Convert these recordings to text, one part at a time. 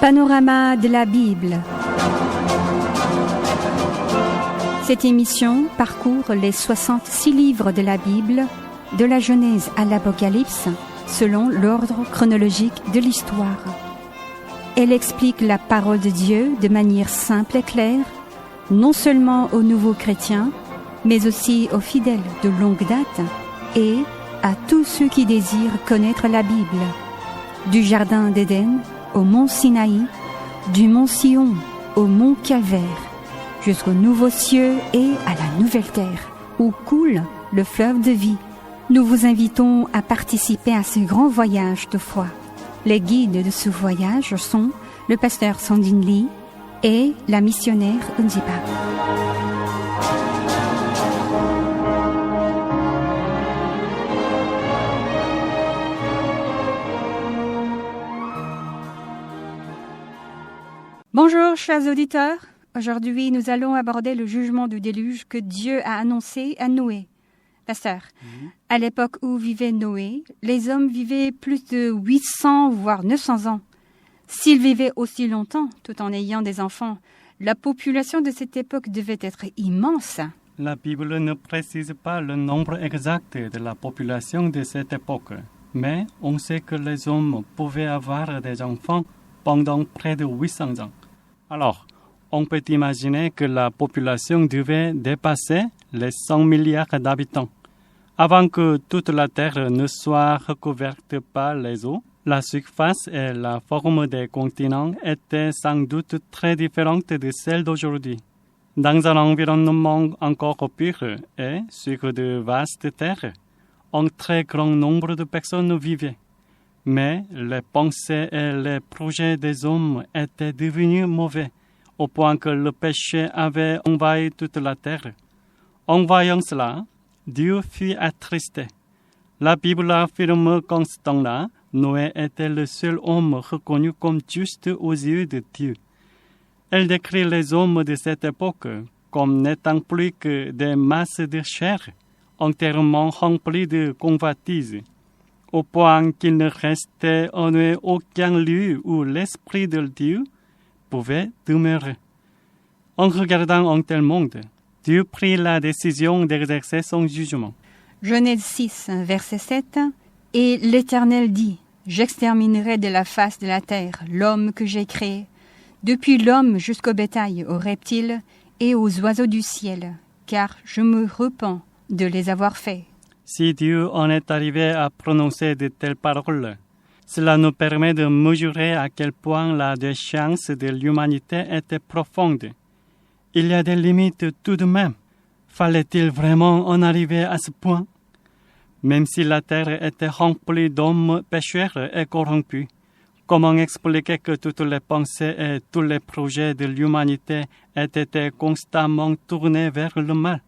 Panorama de la Bible. Cette émission parcourt les 66 livres de la Bible, de la Genèse à l'Apocalypse, selon l'ordre chronologique de l'histoire. Elle explique la parole de Dieu de manière simple et claire, non seulement aux nouveaux chrétiens, mais aussi aux fidèles de longue date et à tous ceux qui désirent connaître la Bible. Du Jardin d'Éden au mont Sinaï, du mont Sion au mont Calvaire, jusqu'aux nouveaux cieux et à la nouvelle terre, où coule le fleuve de vie. Nous vous invitons à participer à ce grand voyage de foi. Les guides de ce voyage sont le pasteur Sandine Lee et la missionnaire Unzipa. Bonjour chers auditeurs, aujourd'hui nous allons aborder le jugement du déluge que Dieu a annoncé à Noé. Pasteur, à l'époque où vivait Noé, les hommes vivaient plus de 800 voire 900 ans. S'ils vivaient aussi longtemps tout en ayant des enfants, la population de cette époque devait être immense. La Bible ne précise pas le nombre exact de la population de cette époque, mais on sait que les hommes pouvaient avoir des enfants pendant près de 800 ans. Alors, on peut imaginer que la population devait dépasser les 100 milliards d'habitants. Avant que toute la Terre ne soit recouverte par les eaux, la surface et la forme des continents étaient sans doute très différentes de celles d'aujourd'hui. Dans un environnement encore pur et sur de vastes terres, un très grand nombre de personnes vivaient. Mais les pensées et les projets des hommes étaient devenus mauvais, au point que le péché avait envahi toute la terre. En voyant cela, Dieu fut attristé. La Bible affirme qu'en ce temps-là, Noé était le seul homme reconnu comme juste aux yeux de Dieu. Elle décrit les hommes de cette époque comme n'étant plus que des masses de chair, entièrement remplies de convoitises, au point qu'il ne restait en eux aucun lieu où l'Esprit de Dieu pouvait demeurer. En regardant un tel monde, Dieu prit la décision d'exercer son jugement. Genèse 6, verset 7, « Et l'Éternel dit, j'exterminerai de la face de la terre l'homme que j'ai créé, depuis l'homme jusqu'au bétail, aux reptiles et aux oiseaux du ciel, car je me repens de les avoir faits. » Si Dieu en est arrivé à prononcer de telles paroles, cela nous permet de mesurer à quel point la déchéance de l'humanité était profonde. Il y a des limites tout de même. Fallait-il vraiment en arriver à ce point? Même si la terre était remplie d'hommes pécheurs et corrompus, comment expliquer que toutes les pensées et tous les projets de l'humanité aient été constamment tournés vers le mal?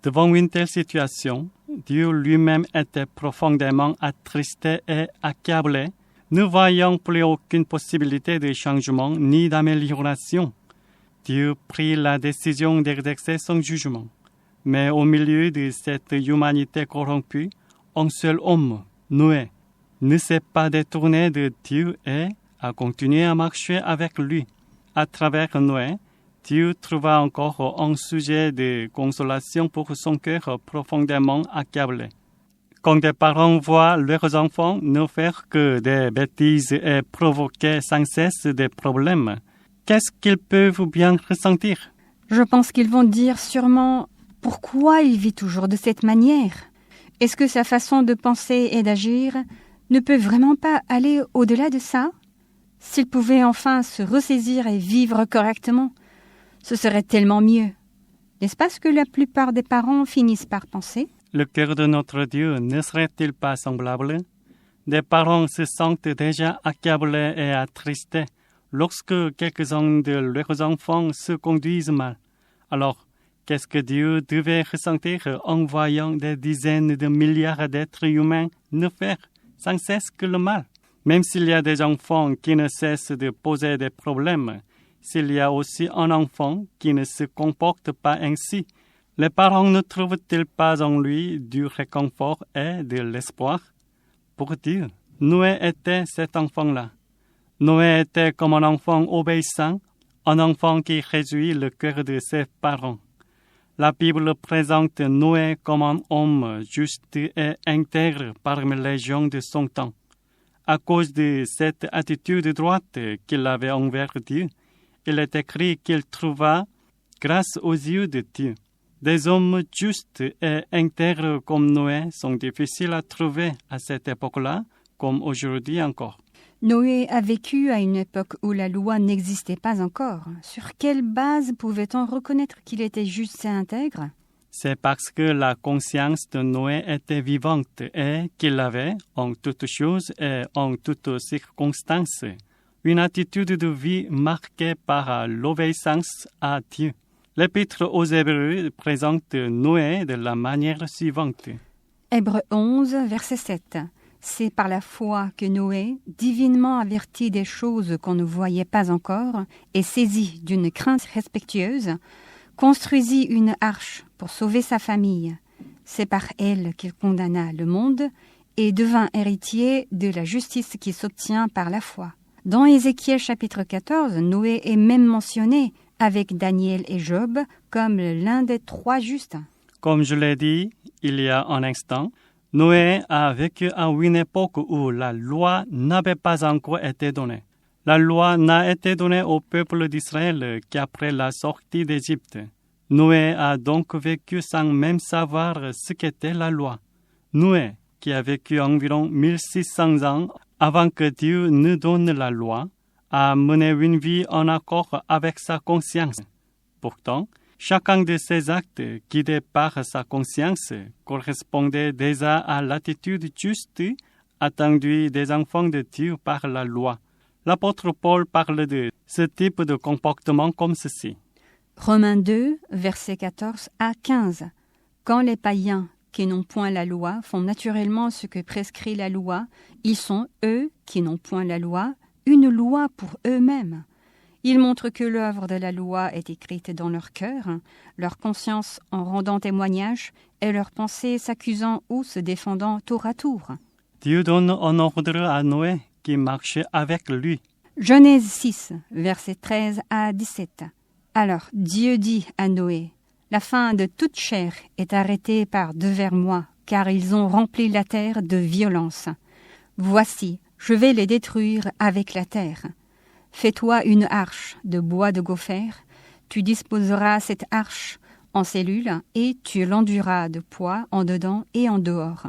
Devant une telle situation, Dieu lui-même était profondément attristé et accablé, ne voyant plus aucune possibilité de changement ni d'amélioration. Dieu prit la décision d'exercer son jugement. Mais au milieu de cette humanité corrompue, un seul homme, Noé, ne s'est pas détourné de Dieu et a continué à marcher avec lui. À travers Noé, Dieu trouva encore un sujet de consolation pour son cœur profondément accablé. Quand des parents voient leurs enfants ne faire que des bêtises et provoquer sans cesse des problèmes, qu'est-ce qu'ils peuvent bien ressentir? Je pense qu'ils vont dire sûrement « Pourquoi il vit toujours de cette manière? Est-ce que sa façon de penser et d'agir ne peut vraiment pas aller au-delà de ça? S'il pouvait enfin se ressaisir et vivre correctement, ce serait tellement mieux. » N'est-ce pas ce que la plupart des parents finissent par penser? Le cœur de notre Dieu ne serait-il pas semblable? Des parents se sentent déjà accablés et attristés lorsque quelques-uns de leurs enfants se conduisent mal. Alors, qu'est-ce que Dieu devait ressentir en voyant des dizaines de milliards d'êtres humains ne faire sans cesse que le mal? Même s'il y a des enfants qui ne cessent de poser des problèmes, s'il y a aussi un enfant qui ne se comporte pas ainsi, les parents ne trouvent-ils pas en lui du réconfort et de l'espoir? Pour Dieu, Noé était cet enfant-là. Noé était comme un enfant obéissant, un enfant qui réjouit le cœur de ses parents. La Bible présente Noé comme un homme juste et intègre parmi les gens de son temps. À cause de cette attitude droite qu'il avait envers Dieu, il est écrit qu'il trouva grâce aux yeux de Dieu. Des hommes justes et intègres comme Noé sont difficiles à trouver à cette époque-là, comme aujourd'hui encore. Noé a vécu à une époque où la loi n'existait pas encore. Sur quelle base pouvait-on reconnaître qu'il était juste et intègre? C'est parce que la conscience de Noé était vivante et qu'il avait, en toutes choses et en toutes circonstances, une attitude de vie marquée par l'obéissance à Dieu. L'Épître aux Hébreux présente Noé de la manière suivante. Hébreux 11, verset 7. C'est par la foi que Noé, divinement averti des choses qu'on ne voyait pas encore et saisi d'une crainte respectueuse, construisit une arche pour sauver sa famille. C'est par elle qu'il condamna le monde et devint héritier de la justice qui s'obtient par la foi. Dans Ézéchiel chapitre 14, Noé est même mentionné avec Daniel et Job comme l'un des trois justes. Comme je l'ai dit il y a un instant, Noé a vécu à une époque où la loi n'avait pas encore été donnée. La loi n'a été donnée au peuple d'Israël qu'après la sortie d'Égypte. Noé a donc vécu sans même savoir ce qu'était la loi. Noé, qui a vécu environ 1600 ans avant que Dieu ne donne la loi, a mené une vie en accord avec sa conscience. Pourtant, chacun de ses actes, guidés par sa conscience, correspondait déjà à l'attitude juste attendue des enfants de Dieu par la loi. L'apôtre Paul parle de ce type de comportement comme ceci. Romains 2, versets 14 à 15. Quand les païens qui n'ont point la loi font naturellement ce que prescrit la loi, ils sont, eux, qui n'ont point la loi, une loi pour eux-mêmes. Ils montrent que l'œuvre de la loi est écrite dans leur cœur, leur conscience en rendant témoignage et leurs pensées s'accusant ou se défendant tour à tour. Dieu donne un ordre à Noé qui marchait avec lui. Genèse 6, versets 13 à 17. Alors Dieu dit à Noé, « La fin de toute chair est arrêtée par devers moi, car ils ont rempli la terre de violence. Voici, je vais les détruire avec la terre. Fais-toi une arche de bois de gopher, tu disposeras cette arche en cellules et tu l'enduras de poids en dedans et en dehors.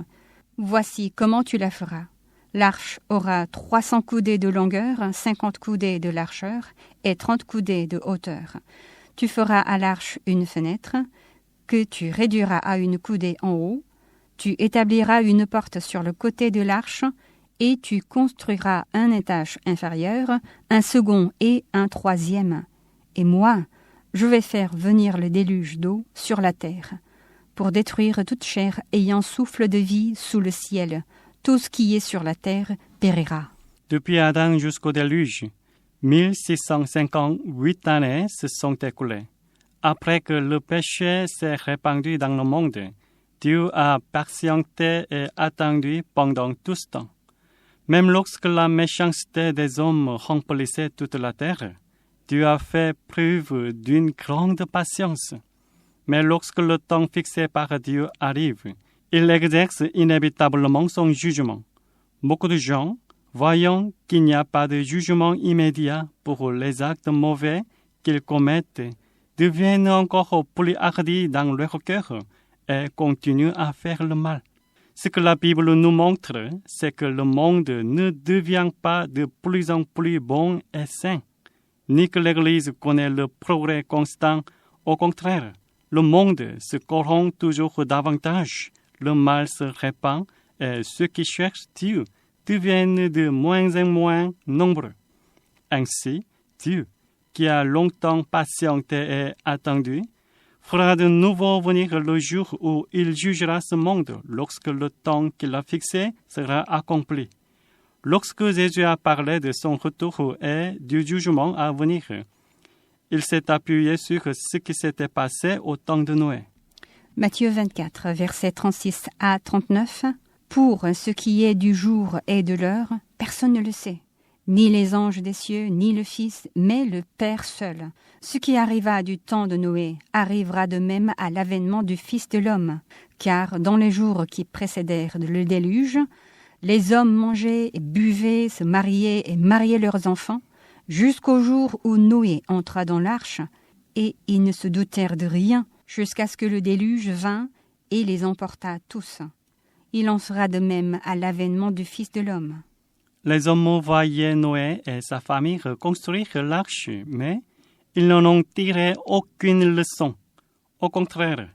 Voici comment tu la feras. L'arche aura 300 coudées de longueur, 50 coudées de largeur et 30 coudées de hauteur. Tu feras à l'arche une fenêtre que tu réduiras à une coudée en haut. Tu établiras une porte sur le côté de l'arche et tu construiras un étage inférieur, un second et un troisième. Et moi, je vais faire venir le déluge d'eau sur la terre, pour détruire toute chair ayant souffle de vie sous le ciel. Tout ce qui est sur la terre périra. Depuis Adam jusqu'au déluge, 1658 années se sont écoulées. Après que le péché s'est répandu dans le monde, Dieu a patienté et attendu pendant tout ce temps. Même lorsque la méchanceté des hommes remplissait toute la terre, Dieu a fait preuve d'une grande patience. Mais lorsque le temps fixé par Dieu arrive, il exerce inévitablement son jugement. Beaucoup de gens, voyant qu'il n'y a pas de jugement immédiat pour les actes mauvais qu'ils commettent, deviennent encore plus hardis dans leur cœur et continuent à faire le mal. Ce que la Bible nous montre, c'est que le monde ne devient pas de plus en plus bon et sain, ni que l'Église connaît le progrès constant. Au contraire, le monde se corrompt toujours davantage, le mal se répand et ceux qui cherchent Dieu deviennent de moins en moins nombreux. Ainsi, Dieu, qui a longtemps patienté et attendu, fera de nouveau venir le jour où il jugera ce monde lorsque le temps qu'il a fixé sera accompli. Lorsque Jésus a parlé de son retour et du jugement à venir, il s'est appuyé sur ce qui s'était passé au temps de Noé. Matthieu 24, versets 36 à 39. Pour ce qui est du jour et de l'heure, personne ne le sait, ni les anges des cieux, ni le Fils, mais le Père seul. Ce qui arriva du temps de Noé arrivera de même à l'avènement du Fils de l'homme, car dans les jours qui précédèrent le déluge, les hommes mangeaient et buvaient, se mariaient et mariaient leurs enfants, jusqu'au jour où Noé entra dans l'arche, et ils ne se doutèrent de rien, jusqu'à ce que le déluge vînt et les emporta tous. Il en sera de même à l'avènement du Fils de l'homme. Les hommes voyaient Noé et sa famille reconstruire l'arche, mais ils n'en ont tiré aucune leçon. Au contraire,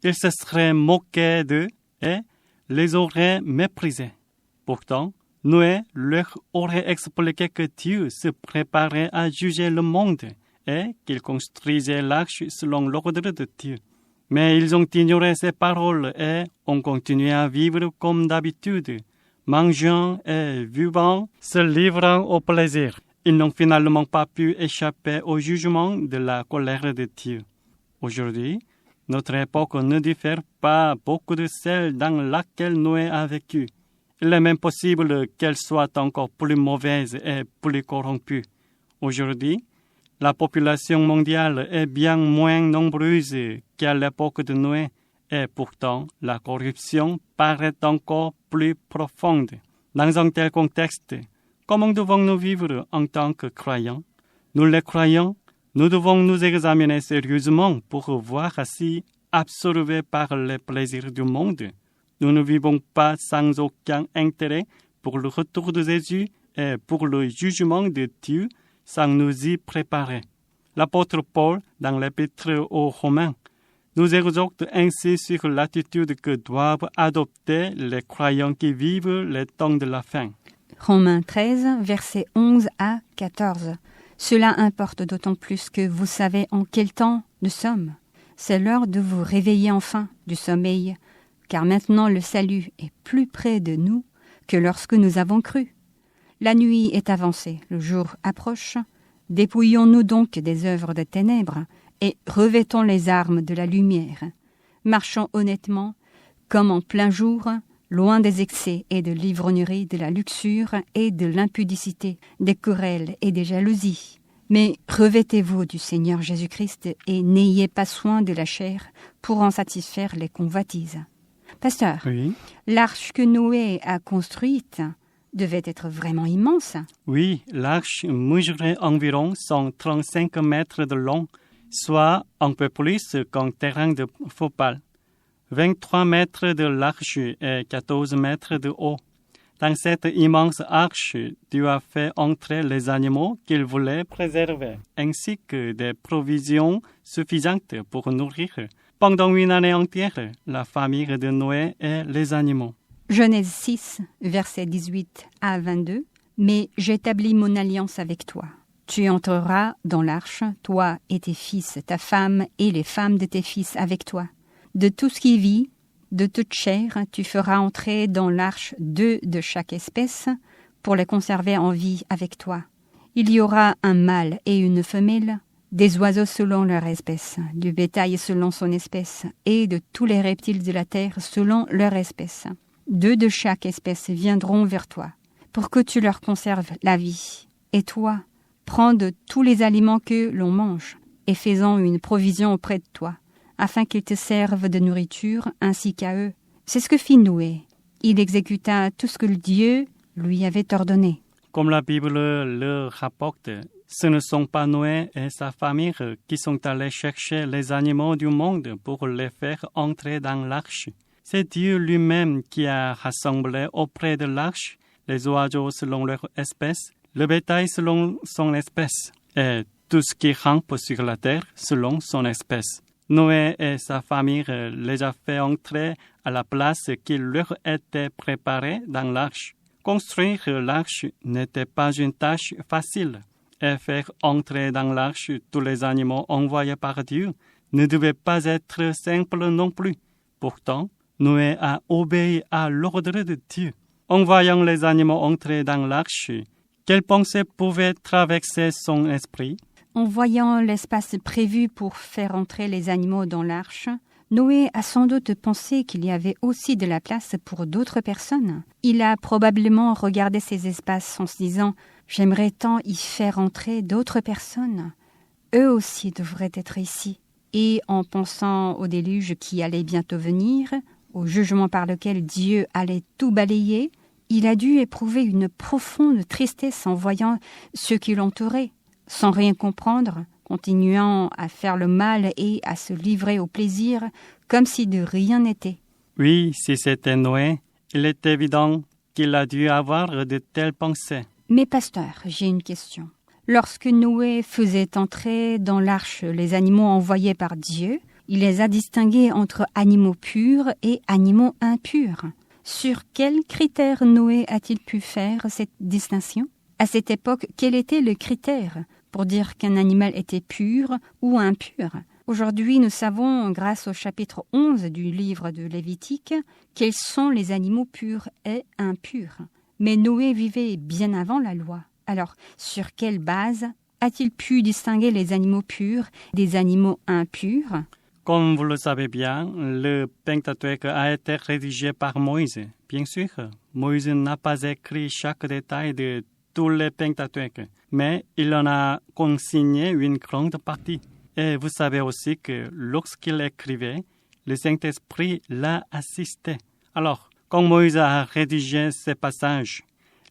ils se seraient moqués d'eux et les auraient méprisés. Pourtant, Noé leur aurait expliqué que Dieu se préparait à juger le monde et qu'il construisait l'arche selon l'ordre de Dieu. Mais ils ont ignoré ces paroles et ont continué à vivre comme d'habitude, mangeant et buvant, se livrant au plaisir. Ils n'ont finalement pas pu échapper au jugement de la colère de Dieu. Aujourd'hui, notre époque ne diffère pas beaucoup de celle dans laquelle Noé a vécu. Il est même possible qu'elle soit encore plus mauvaise et plus corrompue. Aujourd'hui, la population mondiale est bien moins nombreuse qu'à l'époque de Noé, et pourtant la corruption paraît encore plus profonde. Dans un tel contexte, comment devons-nous vivre en tant que croyants? Nous les croyants, nous devons nous examiner sérieusement pour voir si, absorbés par les plaisirs du monde, nous ne vivons pas sans aucun intérêt pour le retour de Jésus et pour le jugement de Dieu sans nous y préparer. L'apôtre Paul, dans l'épître aux Romains, nous exhorte ainsi sur l'attitude que doivent adopter les croyants qui vivent les temps de la fin. Romains 13, versets 11 à 14. Cela importe d'autant plus que vous savez en quel temps nous sommes. C'est l'heure de vous réveiller enfin du sommeil, car maintenant le salut est plus près de nous que lorsque nous avons cru. La nuit est avancée, le jour approche. Dépouillons-nous donc des œuvres des ténèbres et revêtons les armes de la lumière. Marchons honnêtement, comme en plein jour, loin des excès et de l'ivrognerie, de la luxure et de l'impudicité, des querelles et des jalousies. Mais revêtez-vous du Seigneur Jésus-Christ et n'ayez pas soin de la chair pour en satisfaire les convoitises. Pasteur, Oui. L'arche que Noé a construite devait être vraiment immense. Oui, l'arche mesurait environ 135 mètres de long, soit un peu plus qu'un terrain de football. 23 mètres de large et 14 mètres de haut. Dans cette immense arche, Dieu a fait entrer les animaux qu'il voulait préserver, ainsi que des provisions suffisantes pour nourrir, pendant une année entière, la famille de Noé et les animaux. Genèse 6, versets 18 à 22. « Mais j'établis mon alliance avec toi. Tu entreras dans l'arche, toi et tes fils, ta femme et les femmes de tes fils avec toi. De tout ce qui vit, de toute chair, tu feras entrer dans l'arche 2 de chaque espèce pour les conserver en vie avec toi. Il y aura un mâle et une femelle, des oiseaux selon leur espèce, du bétail selon son espèce, et de tous les reptiles de la terre selon leur espèce. 2 de chaque espèce viendront vers toi, pour que tu leur conserves la vie. Et toi, prends de tous les aliments que l'on mange, et fais-en une provision auprès de toi, afin qu'ils te servent de nourriture ainsi qu'à eux. C'est ce que fit Noé. Il exécuta tout ce que Dieu lui avait ordonné. Comme la Bible le rapporte, ce ne sont pas Noé et sa famille qui sont allés chercher les animaux du monde pour les faire entrer dans l'arche. C'est Dieu lui-même qui a rassemblé auprès de l'arche les oiseaux selon leur espèce, le bétail selon son espèce, et tout ce qui rampe sur la terre selon son espèce. Noé et sa famille les a fait entrer à la place qui leur était préparée dans l'arche. Construire l'arche n'était pas une tâche facile, et faire entrer dans l'arche tous les animaux envoyés par Dieu ne devait pas être simple non plus. Pourtant, Noé a obéi à l'ordre de Dieu. En voyant les animaux entrer dans l'arche, quelle pensée pouvait traverser son esprit? En voyant l'espace prévu pour faire entrer les animaux dans l'arche, Noé a sans doute pensé qu'il y avait aussi de la place pour d'autres personnes. Il a probablement regardé ces espaces en se disant « J'aimerais tant y faire entrer d'autres personnes. Eux aussi devraient être ici. Et en pensant au déluge qui allait bientôt venir, au jugement par lequel Dieu allait tout balayer, il a dû éprouver une profonde tristesse en voyant ceux qui l'entouraient, sans rien comprendre, continuant à faire le mal et à se livrer au plaisir comme si de rien n'était. Oui, si c'était Noé, il est évident qu'il a dû avoir de telles pensées. Mais pasteur, j'ai une question. Lorsque Noé faisait entrer dans l'arche les animaux envoyés par Dieu, il les a distingués entre animaux purs et animaux impurs. Sur quels critères Noé a-t-il pu faire cette distinction? À cette époque, quel était le critère pour dire qu'un animal était pur ou impur? Aujourd'hui, nous savons, grâce au chapitre 11 du livre de Lévitique, quels sont les animaux purs et impurs. Mais Noé vivait bien avant la loi. Alors, sur quelle base a-t-il pu distinguer les animaux purs des animaux impurs? Comme vous le savez bien, le Pentateuque a été rédigé par Moïse. Bien sûr, Moïse n'a pas écrit chaque détail de tous les Pentateuques, mais il en a consigné une grande partie. Et vous savez aussi que lorsqu'il écrivait, le Saint-Esprit l'a assisté. Alors, quand Moïse a rédigé ces passages,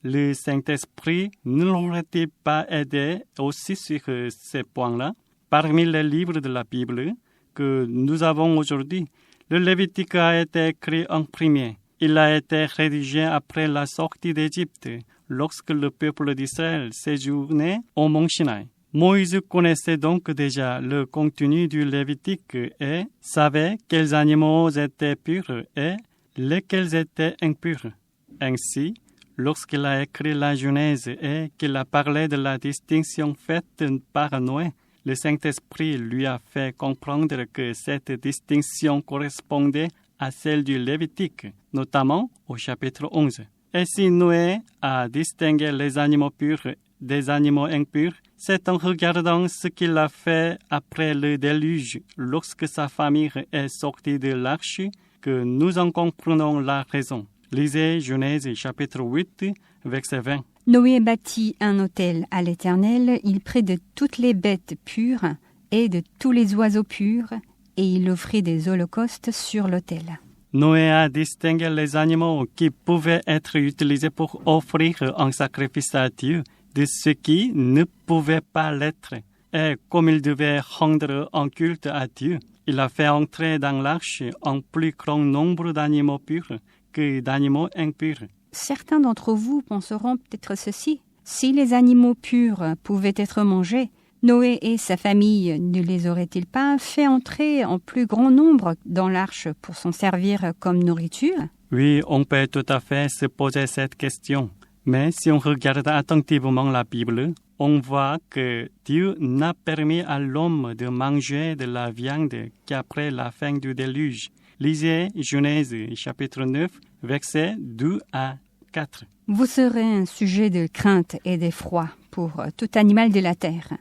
le Saint-Esprit ne l'aurait-il pas aidé aussi sur ces points-là? Parmi les livres de la Bible que nous avons aujourd'hui, le Lévitique a été écrit en premier. Il a été rédigé après la sortie d'Égypte, lorsque le peuple d'Israël séjournait au mont Sinaï. Moïse connaissait donc déjà le contenu du Lévitique et savait quels animaux étaient purs et lesquels étaient impurs. Ainsi, lorsqu'il a écrit la Genèse et qu'il a parlé de la distinction faite par Noé, le Saint-Esprit lui a fait comprendre que cette distinction correspondait à celle du Lévitique, notamment au chapitre 11. Et si Noé a distingué les animaux purs des animaux impurs, c'est en regardant ce qu'il a fait après le déluge, lorsque sa famille est sortie de l'arche, que nous en comprenons la raison. Lisez Genèse chapitre 8, verset 20. Noé bâtit un autel à l'Éternel, il prit de toutes les bêtes pures et de tous les oiseaux purs, et il offrit des holocaustes sur l'autel. Noé a distingué les animaux qui pouvaient être utilisés pour offrir un sacrifice à Dieu de ceux qui ne pouvaient pas l'être. Et comme il devait rendre un culte à Dieu, il a fait entrer dans l'arche un plus grand nombre d'animaux purs que d'animaux impurs. Certains d'entre vous penseront peut-être ceci. Si les animaux purs pouvaient être mangés, Noé et sa famille ne les auraient-ils pas fait entrer en plus grand nombre dans l'arche pour s'en servir comme nourriture? Oui, on peut tout à fait se poser cette question. Mais si on regarde attentivement la Bible, on voit que Dieu n'a permis à l'homme de manger de la viande qu'après la fin du déluge. Lisez Genèse chapitre 9, versets 2 à 4. Vous serez un sujet de crainte et d'effroi pour tout animal de la terre,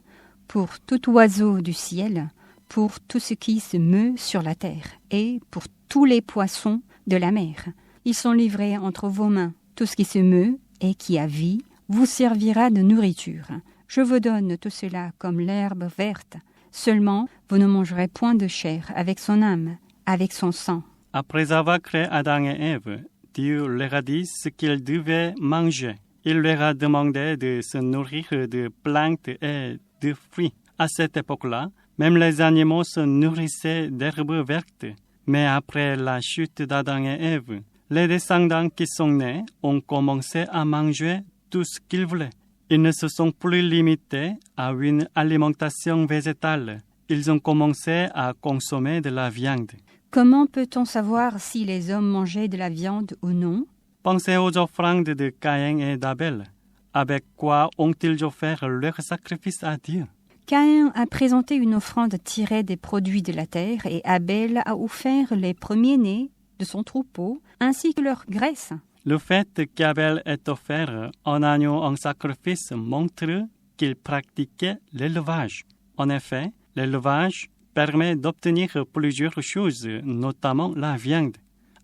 pour tout oiseau du ciel, pour tout ce qui se meut sur la terre, et pour tous les poissons de la mer. Ils sont livrés entre vos mains. Tout ce qui se meut et qui a vie vous servira de nourriture. Je vous donne tout cela comme l'herbe verte. Seulement, vous ne mangerez point de chair avec son âme, avec son sang. Après avoir créé Adam et Ève, Dieu leur a dit ce qu'ils devaient manger. Il leur a demandé de se nourrir de plantes et de fruits. À cette époque-là, même les animaux se nourrissaient d'herbes vertes. Mais après la chute d'Adam et Ève, les descendants qui sont nés ont commencé à manger tout ce qu'ils voulaient. Ils ne se sont plus limités à une alimentation végétale. Ils ont commencé à consommer de la viande. Comment peut-on savoir si les hommes mangeaient de la viande ou non? Pensez aux offrandes de Caïn et d'Abel. Avec quoi ont-ils offert leur sacrifice à Dieu? Caïn a présenté une offrande tirée des produits de la terre et Abel a offert les premiers-nés de son troupeau ainsi que leur graisse. Le fait qu'Abel ait offert un agneau en sacrifice montre qu'il pratiquait l'élevage. En effet, l'élevage permet d'obtenir plusieurs choses, notamment la viande.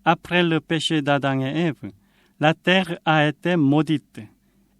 Après le péché d'Adam et Ève, la terre a été maudite.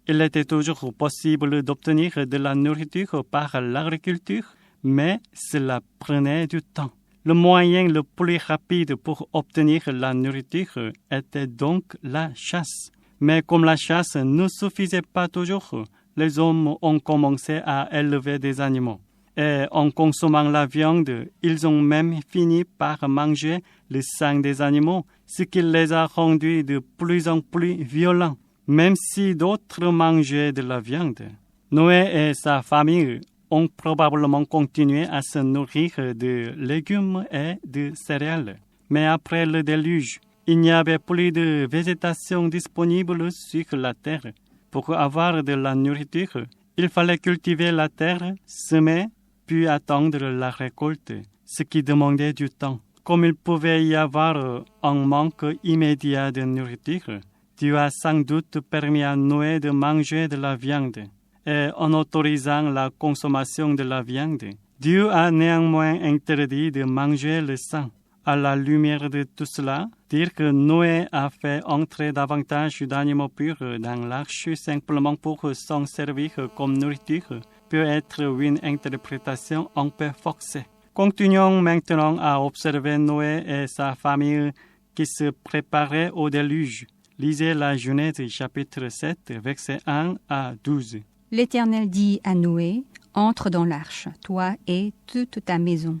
Il était toujours possible d'obtenir de la nourriture par l'agriculture, mais cela prenait du temps. Le moyen le plus rapide pour obtenir la nourriture était donc la chasse. Mais comme la chasse ne suffisait pas toujours, les hommes ont commencé à élever des animaux. Et en consommant la viande, ils ont même fini par manger le sang des animaux, ce qui les a rendus de plus en plus violents, même si d'autres mangeaient de la viande. Noé et sa famille ont probablement continué à se nourrir de légumes et de céréales. Mais après le déluge, il n'y avait plus de végétation disponible sur la terre. Pour avoir de la nourriture, il fallait cultiver la terre, semer, puis attendre la récolte, ce qui demandait du temps. Comme il pouvait y avoir un manque immédiat de nourriture, Dieu a sans doute permis à Noé de manger de la viande. Et en autorisant la consommation de la viande, Dieu a néanmoins interdit de manger le sang. À la lumière de tout cela, dire que Noé a fait entrer davantage d'animaux purs dans l'arche simplement pour s'en servir comme nourriture peut être une interprétation un peu forcée. Continuons maintenant à observer Noé et sa famille qui se préparaient au déluge. Lisez la Genèse chapitre 7, versets 1 à 12. L'Éternel dit à Noé, « Entre dans l'arche, toi et toute ta maison,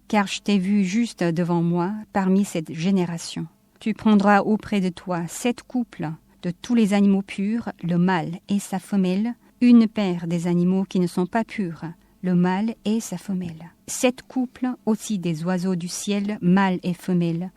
car je t'ai vu juste devant moi parmi cette génération. Tu prendras auprès de toi 7 couples de tous les animaux purs, le mâle et sa femelle, une paire des animaux qui ne sont pas purs, le mâle et sa femelle. 7 couples aussi des oiseaux du ciel, mâles et femelles,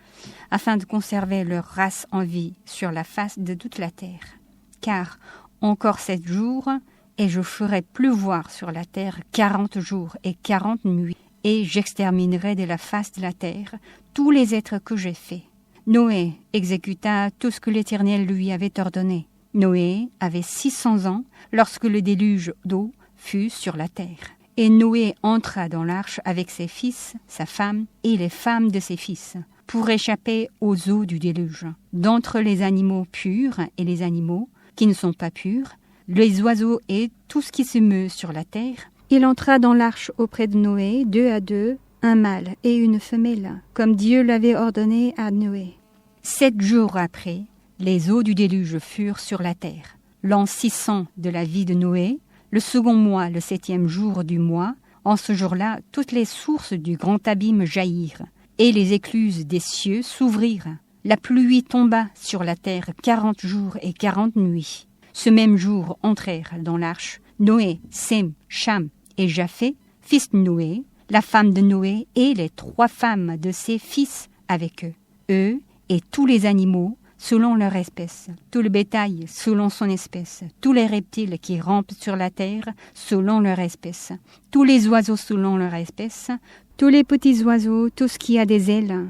afin de conserver leur race en vie sur la face de toute la terre. Car encore 7 jours, et je ferai pleuvoir sur la terre 40 jours et 40 nuits, et j'exterminerai de la face de la terre tous les êtres que j'ai faits. » Noé exécuta tout ce que l'Éternel lui avait ordonné. Noé avait 600 ans lorsque le déluge d'eau fut sur la terre. Et Noé entra dans l'arche avec ses fils, sa femme et les femmes de ses fils, pour échapper aux eaux du déluge. D'entre les animaux purs et les animaux qui ne sont pas purs, les oiseaux et tout ce qui se meut sur la terre, il entra dans l'arche auprès de Noé, 2 à 2, un mâle et une femelle, comme Dieu l'avait ordonné à Noé. 7 jours après, les eaux du déluge furent sur la terre. L'an 600 de la vie de Noé, le second mois, le 7e jour du mois, en ce jour-là, toutes les sources du grand abîme jaillirent, et les écluses des cieux s'ouvrirent. La pluie tomba sur la terre 40 jours et 40 nuits. Ce même jour entrèrent dans l'arche Noé, Sem, Cham et Japheth, fils de Noé, la femme de Noé et les 3 femmes de ses fils avec eux. Eux et tous les animaux selon leur espèce, tout le bétail selon son espèce, tous les reptiles qui rampent sur la terre selon leur espèce, tous les oiseaux selon leur espèce, tous les petits oiseaux, tout ce qui a des ailes.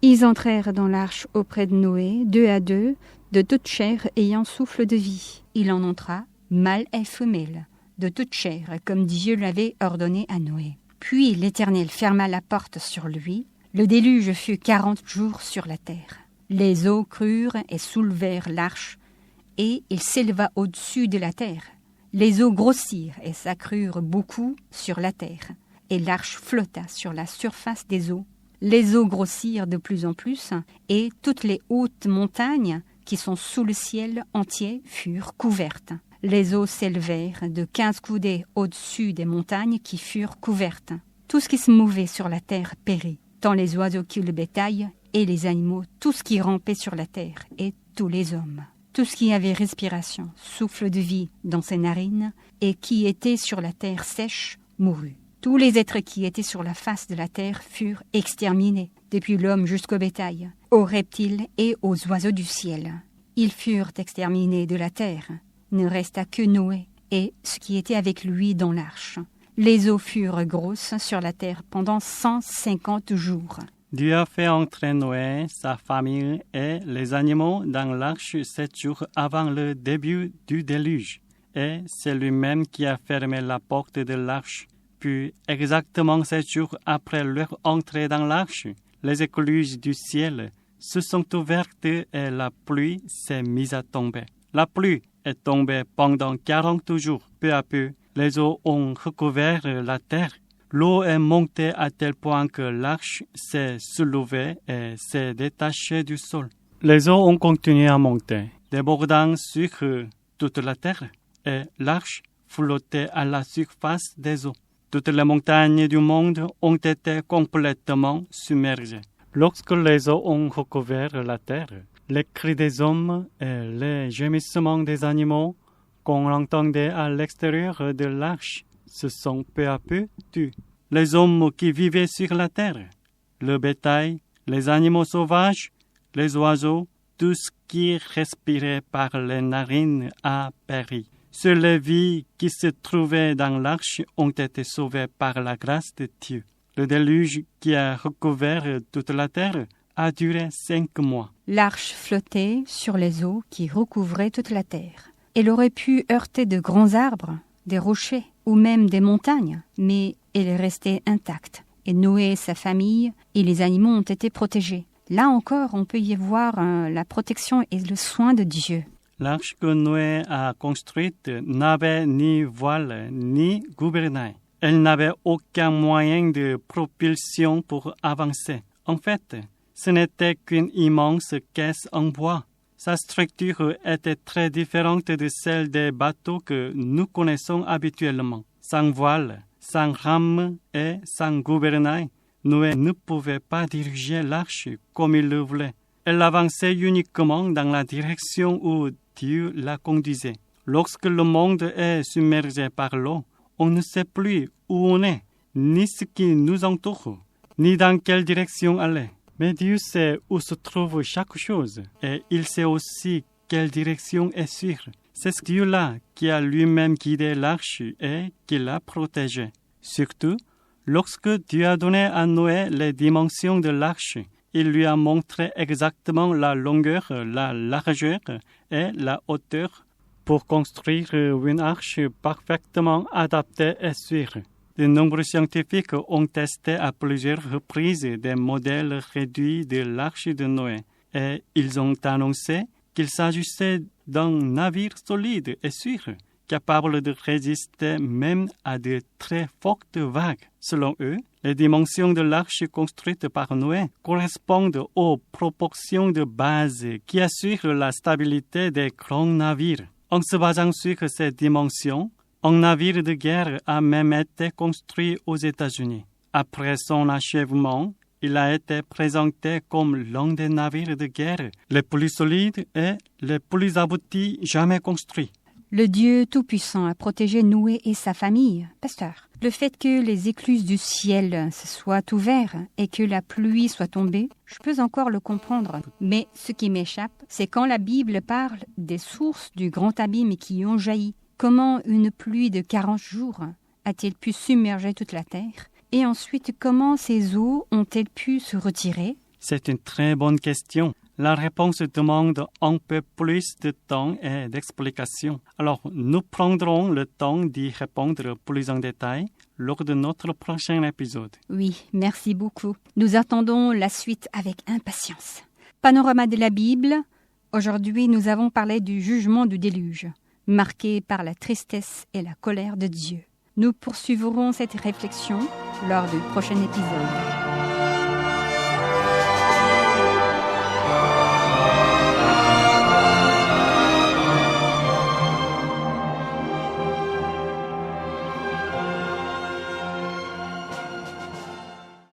Ils entrèrent dans l'arche auprès de Noé, 2 à 2, de toute chair ayant souffle de vie. Il en entra, mâle et femelle, de toute chair, comme Dieu l'avait ordonné à Noé. Puis l'Éternel ferma la porte sur lui. Le déluge fut 40 jours sur la terre. Les eaux crurent et soulevèrent l'arche, et il s'éleva au-dessus de la terre. Les eaux grossirent et s'accrurent beaucoup sur la terre, et l'arche flotta sur la surface des eaux. Les eaux grossirent de plus en plus, et toutes les hautes montagnes qui sont sous le ciel entier furent couvertes. Les eaux s'élevèrent de 15 coudées au-dessus des montagnes qui furent couvertes. Tout ce qui se mouvait sur la terre périt, tant les oiseaux que le bétail et les animaux, tout ce qui rampait sur la terre et tous les hommes. Tout ce qui avait respiration, souffle de vie dans ses narines et qui était sur la terre sèche mourut. Tous les êtres qui étaient sur la face de la terre furent exterminés, depuis l'homme jusqu'au bétail, aux reptiles et aux oiseaux du ciel. Ils furent exterminés de la terre. Ne resta que Noé et ce qui était avec lui dans l'arche. Les eaux furent grosses sur la terre pendant 150 jours. Dieu a fait entrer Noé, sa famille et les animaux dans l'arche 7 jours avant le début du déluge. Et c'est lui-même qui a fermé la porte de l'arche. Puis, exactement 7 jours après leur entrée dans l'arche, les écluses du ciel se sont ouvertes et la pluie s'est mise à tomber. La pluie est tombée pendant 40 jours. Peu à peu, les eaux ont recouvert la terre. L'eau est montée à tel point que l'arche s'est soulevée et s'est détachée du sol. Les eaux ont continué à monter, débordant sur toute la terre, et l'arche flottait à la surface des eaux. Toutes les montagnes du monde ont été complètement submergées. Lorsque les eaux ont recouvert la terre, les cris des hommes et les gémissements des animaux qu'on entendait à l'extérieur de l'arche se sont peu à peu tus. Les hommes qui vivaient sur la terre, le bétail, les animaux sauvages, les oiseaux, tout ce qui respirait par les narines a péri. Seules les vies qui se trouvaient dans l'arche ont été sauvées par la grâce de Dieu. Le déluge qui a recouvert toute la terre a duré 5 mois. L'arche flottait sur les eaux qui recouvraient toute la terre. Elle aurait pu heurter de grands arbres, des rochers ou même des montagnes, mais elle restait intacte. Et Noé et sa famille et les animaux ont été protégés. Là encore, on peut y voir la protection et le soin de Dieu. L'arche que Noé a construite n'avait ni voile ni gouvernail. Elle n'avait aucun moyen de propulsion pour avancer. En fait, ce n'était qu'une immense caisse en bois. Sa structure était très différente de celle des bateaux que nous connaissons habituellement. Sans voile, sans rame et sans gouvernail, Noé ne pouvait pas diriger l'arche comme il le voulait. Elle avançait uniquement dans la direction où Dieu la conduisait. Lorsque le monde est submergé par l'eau, on ne sait plus où on est, ni ce qui nous entoure, ni dans quelle direction aller. Mais Dieu sait où se trouve chaque chose, et il sait aussi quelle direction est sûre. C'est ce Dieu-là qui a lui-même guidé l'arche et qui l'a protégée. Surtout, lorsque Dieu a donné à Noé les dimensions de l'arche, il lui a montré exactement la longueur, la largeur et la hauteur pour construire une arche parfaitement adaptée et sûre. De nombreux scientifiques ont testé à plusieurs reprises des modèles réduits de l'arche de Noé et ils ont annoncé qu'il s'agissait d'un navire solide et sûr, capable de résister même à de très fortes vagues. Selon eux, les dimensions de l'arche construite par Noé correspondent aux proportions de base qui assurent la stabilité des grands navires. En se basant sur ces dimensions, un navire de guerre a même été construit aux États-Unis. Après son achèvement, il a été présenté comme l'un des navires de guerre les plus solides et les plus aboutis jamais construits. Le Dieu Tout-Puissant a protégé Noé et sa famille. Pasteur, le fait que les écluses du ciel se soient ouvertes et que la pluie soit tombée, je peux encore le comprendre. Mais ce qui m'échappe, c'est quand la Bible parle des sources du grand abîme qui ont jailli. Comment une pluie de 40 jours a-t-elle pu submerger toute la terre? Et ensuite, comment ces eaux ont-elles pu se retirer? C'est une très bonne question. La réponse demande un peu plus de temps et d'explication. Alors, nous prendrons le temps d'y répondre plus en détail lors de notre prochain épisode. Oui, merci beaucoup. Nous attendons la suite avec impatience. Panorama de la Bible. Aujourd'hui, nous avons parlé du jugement du déluge, marqué par la tristesse et la colère de Dieu. Nous poursuivrons cette réflexion lors du prochain épisode.